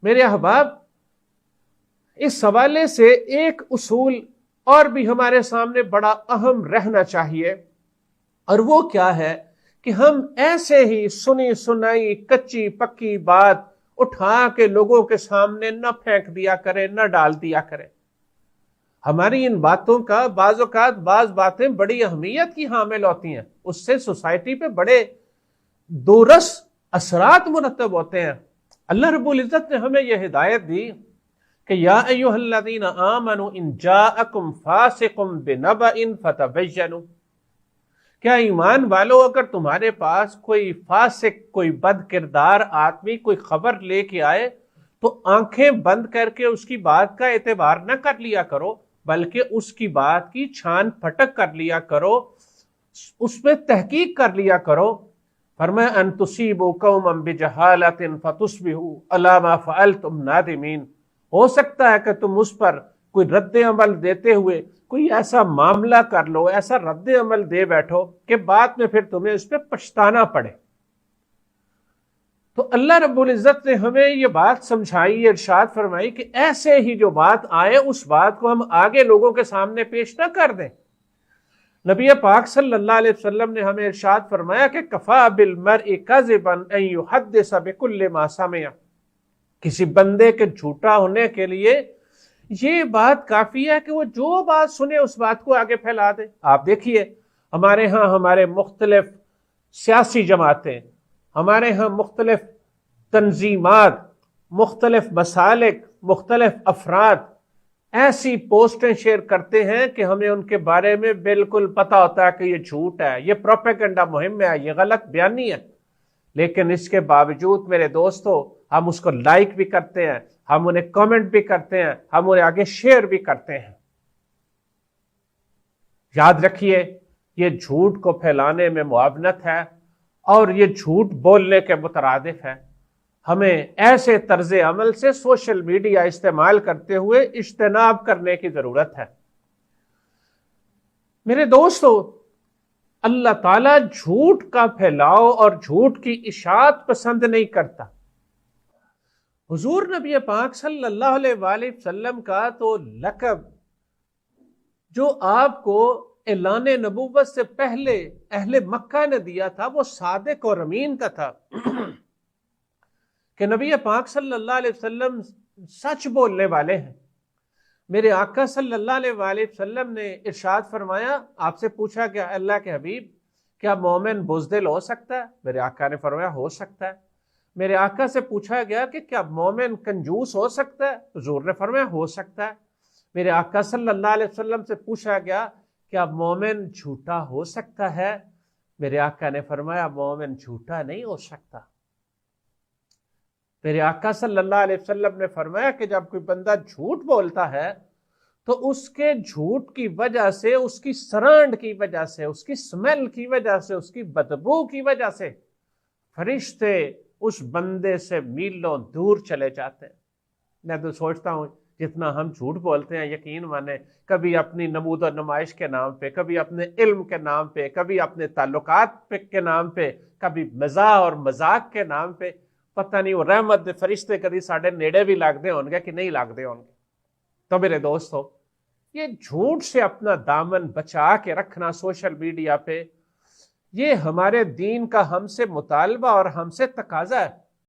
میرے احباب، اس حوالے سے ایک اصول اور بھی ہمارے سامنے بڑا اہم رہنا چاہیے، اور وہ کیا ہے کہ ہم ایسے ہی سنی سنائی کچی پکی بات اٹھا کے لوگوں کے سامنے نہ پھینک دیا کریں، نہ ڈال دیا کریں۔ ہماری ان باتوں کا بعض اوقات بعض باتیں بڑی اہمیت کی حامل ہوتی ہیں، اس سے سوسائٹی پہ بڑے دورس اثرات مرتب ہوتے ہیں۔ اللہ رب العزت نے ہمیں یہ ہدایت دی کہ یا ایھا الذین آمنوا ان جاءکم فاسق بنبأ فتبینوا، کیا ایمان والو اگر تمہارے پاس کوئی فاسق، کوئی بد کردار آدمی کوئی خبر لے کے آئے تو آنکھیں بند کر کے اس کی بات کا اعتبار نہ کر لیا کرو، بلکہ اس کی بات کی چھان پھٹک کر لیا کرو، اس پہ تحقیق کر لیا کرو۔ فرمایا ان تصیبوا قوما بجہالۃ فتصبحوا علی ما فعلتم نادمین، ہو سکتا ہے کہ تم اس پر کوئی رد عمل دیتے ہوئے کوئی ایسا معاملہ کر لو، ایسا رد عمل دے بیٹھو کہ بعد میں پھر تمہیں اس پہ پچھتانا پڑے۔ تو اللہ رب العزت نے ہمیں یہ بات سمجھائی، ارشاد فرمائی کہ ایسے ہی جو بات آئے اس بات کو ہم آگے لوگوں کے سامنے پیش نہ کر دیں۔ نبی پاک صلی اللہ علیہ وسلم نے ہمیں ارشاد فرمایا کہ کفا بالمرء کذبا ان یحدث بکل ما سمع، کسی بندے کے جھوٹا ہونے کے لیے یہ بات کافی ہے کہ وہ جو بات سنے اس بات کو آگے پھیلا دے۔ آپ دیکھیے ہمارے ہاں ہمارے مختلف سیاسی جماعتیں، ہمارے ہاں مختلف تنظیمات، مختلف مسالک، مختلف افراد ایسی پوسٹیں شیئر کرتے ہیں کہ ہمیں ان کے بارے میں بالکل پتہ ہوتا ہے کہ یہ جھوٹ ہے، یہ پروپیگنڈا مہم ہے، یہ غلط بیانی ہے، لیکن اس کے باوجود میرے دوستو ہم اس کو لائک بھی کرتے ہیں، ہم انہیں کامنٹ بھی کرتے ہیں، ہم انہیں آگے شیئر بھی کرتے ہیں۔ یاد رکھیے یہ جھوٹ کو پھیلانے میں معاونت ہے اور یہ جھوٹ بولنے کے مترادف ہے۔ ہمیں ایسے طرز عمل سے سوشل میڈیا استعمال کرتے ہوئے اجتناب کرنے کی ضرورت ہے۔ میرے دوستو، اللہ تعالیٰ جھوٹ کا پھیلاؤ اور جھوٹ کی اشاعت پسند نہیں کرتا۔ حضور نبی پاک صلی اللہ علیہ وآلہ وسلم کا تو لقب جو آپ کو اعلان نبوت سے پہلے اہل مکہ نے دیا تھا وہ صادق اور امین کا تھا، کہ نبی پاک صلی اللہ علیہ وسلم سچ بولنے والے ہیں۔ میرے آقا صلی اللہ علیہ وآلہ وسلم نے ارشاد فرمایا، آپ سے پوچھا کہ اللہ کے حبیب کیا مومن بزدل ہو سکتا ہے؟ میرے آقا نے فرمایا ہو سکتا ہے۔ میرے آقا سے پوچھا گیا کہ کیا مومن کنجوس ہو سکتا ہے؟ حضور نے فرمایا ہو سکتا ہے۔ میرے آقا صلی اللہ علیہ وسلم سے پوچھا گیا کیا مومن جھوٹا ہو سکتا ہے؟ میرے آقا نے فرمایا مومن جھوٹا نہیں ہو سکتا۔ میرے آقا صلی اللہ علیہ وسلم نے فرمایا کہ جب کوئی بندہ جھوٹ بولتا ہے تو اس کے جھوٹ کی وجہ سے، اس کی سرانڈ کی وجہ سے، اس کی سمیل کی وجہ سے، اس کی بدبو کی وجہ سے فرشتے اس بندے سے میلوں دور چلے جاتے ہیں۔ میں تو سوچتا ہوں جتنا ہم جھوٹ بولتے ہیں، یقین مانے کبھی اپنی نمود و نمائش کے نام پہ، کبھی اپنے علم کے نام پہ، کبھی اپنے تعلقات کے نام پہ، کبھی مزاح اور مذاق کے نام پہ، پتہ نہیں وہ رحمت دے فرشتے کبھی ساڑھے نیڑے بھی لگ دے ہوں گے کہ نہیں لگ دے ہوں گے۔ تو میرے دوستو، یہ جھوٹ سے اپنا دامن بچا کے رکھنا سوشل میڈیا پہ، یہ ہمارے دین کا ہم سے مطالبہ اور ہم سے تقاضا ہے۔